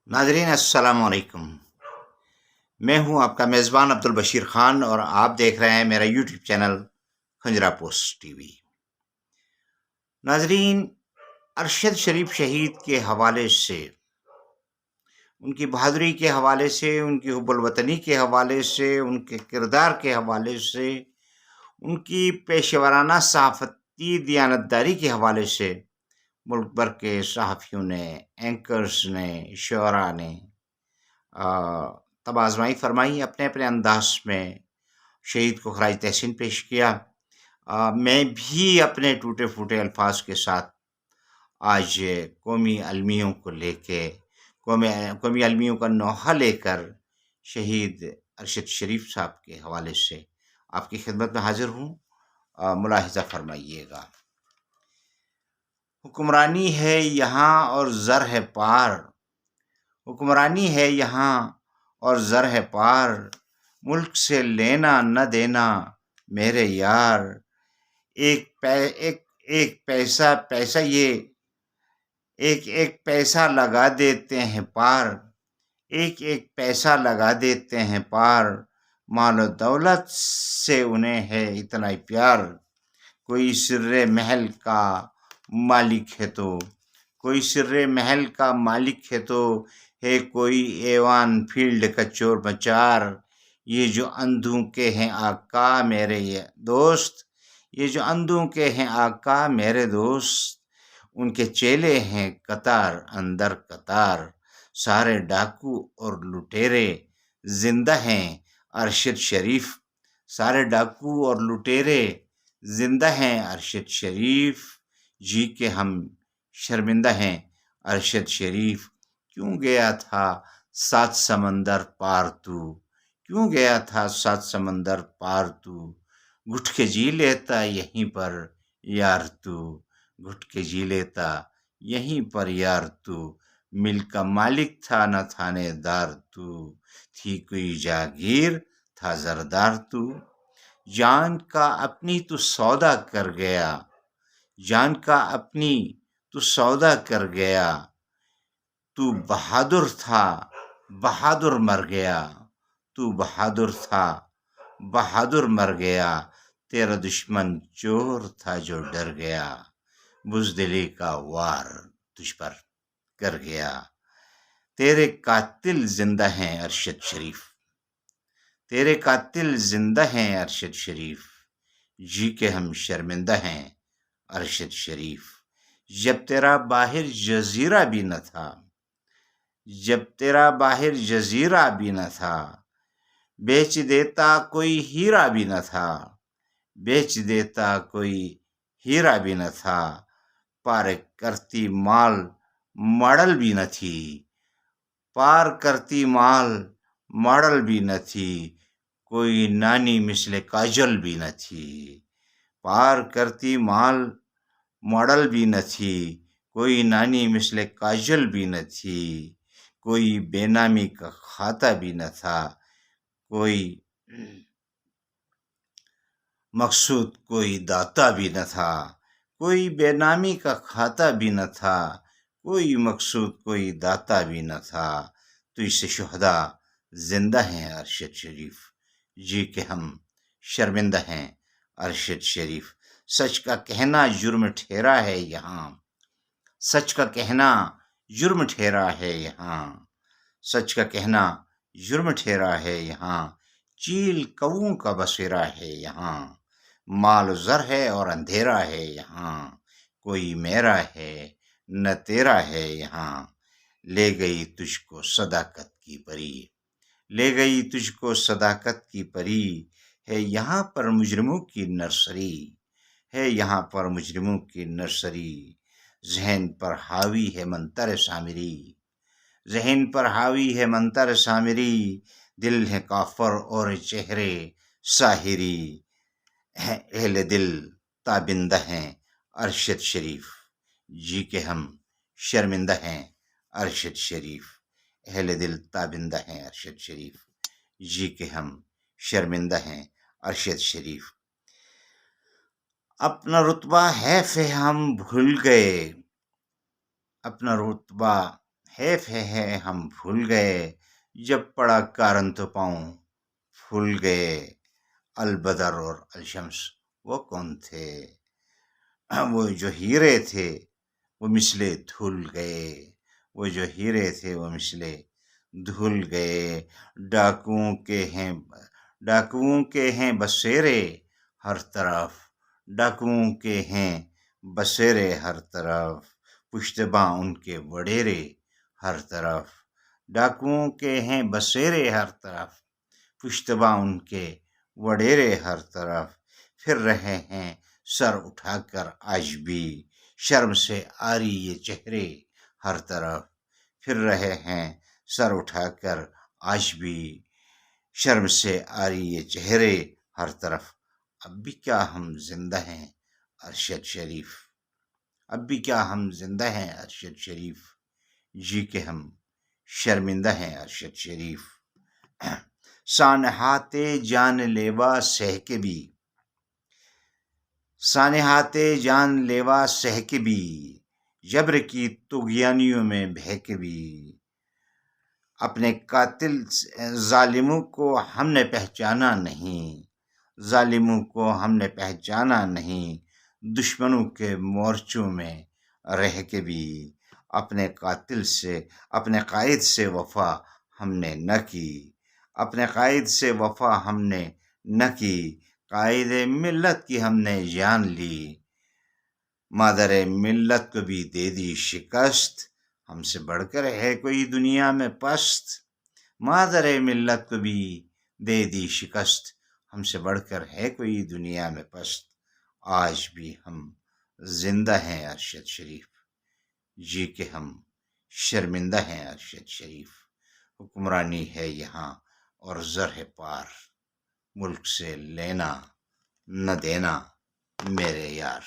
ناظرین السلام علیکم۔ میں ہوں آپ کا میزبان عبدالبشیر خان اور آپ دیکھ رہے ہیں میرا YouTube channel Khanjra post TV وی۔ ناظرین، ارشد شریف شہید کے حوالے سے، ان کی بہادری کے حوالے سے، ان کی حب الوطنی کے حوالے سے، ان کے کردار کے حوالے سے، ان کی پیشہ ورانہ صحافتی دیانتداری کے حوالے سے ملک بھر کے صحافیوں نے، اینکرز نے، شعراء نے تب آزمائی فرمائی، اپنے اپنے انداز میں شہید کو خراج تحسین پیش کیا۔ میں بھی اپنے ٹوٹے پھوٹے الفاظ کے ساتھ آج قومی المیوں کو لے کے قومی المیوں کا نوحہ لے کر شہید ارشد شریف صاحب کے حوالے سے آپ کی خدمت میں حاضر ہوں۔ ملاحظہ فرمائیے گا۔ حکمرانی ہے یہاں اور زر ہے پار، حکمرانی ہے یہاں اور زر ہے پار، ملک سے لینا نہ دینا میرے یار، ایک پیسہ یہ ایک پیسہ لگا دیتے ہیں پار، ایک پیسہ لگا دیتے ہیں پار، مال و دولت سے انہیں ہے اتنا ہی پیار، کوئی سر محل کا مالک ہے تو، کوئی سر محل کا مالک ہے تو، ہے کوئی ایوان فیلڈ کا چور مچار، یہ جو اندھوں کے ہیں آقا میرے دوست، یہ جو اندھوں کے ہیں آقا میرے دوست، ان کے چیلے ہیں قطار اندر قطار، سارے ڈاکو اور لٹیرے زندہ ہیں ارشد شریف، سارے ڈاکو اور لٹیرے زندہ ہیں ارشد شریف، جی کے ہم شرمندہ ہیں ارشد شریف، کیوں گیا تھا 7 سمندر پار تو، کیوں گیا تھا 7 سمندر پار تو، گھٹ کے جی لیتا یہیں پر یار تو، گھٹ کے جی لیتا یہیں پر یار تو، ملک کا مالک تھا نہ تھانے دار تو، تھی کوئی جاگیر تھا زردار تو، جان کا اپنی تو سودا کر گیا، جان کا اپنی تو سودا کر گیا، تو بہادر تھا بہادر مر گیا، تو بہادر تھا بہادر مر گیا، تیرا دشمن چور تھا جو ڈر گیا، بزدلی کا وار تجھ پر کر گیا، تیرے قاتل زندہ ہیں ارشد شریف، تیرے قاتل زندہ ہیں ارشد شریف، جی کے ہم شرمندہ ہیں ارشد شریف، جب تیرا باہر جزیرہ بھی نہ تھا، جب تیرا باہر جزیرہ بھی نہ تھا، بیچ دیتا کوئی ہیرا بھی نہ تھا، بیچ دیتا کوئی ہیرا بھی نہ تھا، پار کرتی مال ماڈل بھی نہ تھی، پار کرتی مال ماڈل بھی نہ تھی، کوئی نانی مثل کاجل بھی نہ تھی، پار کرتی مال ماڈل بھی نہ تھی، کوئی نانی مثل کاجل بھی نہ تھی، کوئی بے نامی کا کھاتا بھی نہ تھا، کوئی مقصود کوئی داتا بھی نہ تھا، کوئی بے نامی کا کھاتا بھی نہ تھا، کوئی مقصود کوئی داتا بھی نہ تھا، تو اس سے شہدا زندہ ہیں ارشد شریف، جی کہ ہم شرمندہ ہیں ارشد شریف، سچ کا کہنا جرم ٹھہرا ہے یہاں، سچ کا کہنا جرم ٹھہرا ہے یہاں، سچ کا کہنا جرم ٹھہرا ہے یہاں، چیل کووں کا بسیرا ہے یہاں، مال زر ہے اور اندھیرا ہے یہاں، کوئی میرا ہے نہ تیرا ہے یہاں، لے گئی تجھ کو صداقت کی پری، لے گئی تجھ کو صداقت کی پری، ہے یہاں پر مجرموں کی نرسری، ہے یہاں پر مجرموں کی نرسری، ذہن پر حاوی ہے منتر سامری، ذہن پر حاوی ہے منتر سامری، دل ہے کافر اور چہرے ساحری، اہل دل تابندہ ہیں ارشد شریف، جی کہ ہم شرمندہ ہیں ارشد شریف، اہل دل تابندہ ہیں ارشد شریف، جی کہ ہم شرمندہ ہیں ارشد شریف، اپنا رتبہ ہے ہم بھول گئے، اپنا رتبہ ہے ہم بھول گئے، جب پڑا کارن تو پاؤں پھول گئے، البدر اور الشمس وہ کون تھے؟ وہ جو ہیرے تھے وہ مثلے دھل گئے، وہ جو ہیرے تھے وہ مثلے دھل گئے، ڈاکوؤں کے ہیں بسیرے ہر طرف، ڈاکوؤں کے ہیں بسیرے ہر طرف، پشتباں ان کے وڈیرے ہر طرف، ڈاکوؤں کے ہیں بسیرے ہر طرف، پشتباں ان کے وڈیرے ہر طرف، پھر رہے ہیں سر اٹھا کر آج بھی، شرم سے آری یہ چہرے ہر طرف، پھر رہے ہیں سر اٹھا کر آج بھی، شرم سے آری یہ چہرے ہر طرف۔ اب بھی کیا ہم زندہ ہیں ارشد شریف، اب بھی کیا ہم زندہ ہیں ارشد شریف، جی کے ہم شرمندہ ہیں ارشد شریف۔ سانحات جان لیوا سہ کے بھی، سانحات جان لیوا سہ کے بھی، جبر کی طغیانیوں میں بہہ کے بھی، اپنے قاتل ظالموں کو ہم نے پہچانا نہیں، ظالموں کو ہم نے پہچانا نہیں، دشمنوں کے مورچوں میں رہ کے بھی، اپنے قائد سے وفا ہم نے نہ کی، اپنے قائد سے وفا ہم نے نہ کی، قائد ملت کی ہم نے جان لی، مادر ملت کو بھی دے دی شکست، ہم سے بڑھ کر ہے کوئی دنیا میں پست، مادر ملت کو بھی دے دی شکست، ہم سے بڑھ کر ہے کوئی دنیا میں پست، آج بھی ہم زندہ ہیں ارشد شریف، جی کہ ہم شرمندہ ہیں ارشد شریف، حکمرانی ہے یہاں اور زر ہے پار، ملک سے لینا نہ دینا میرے یار۔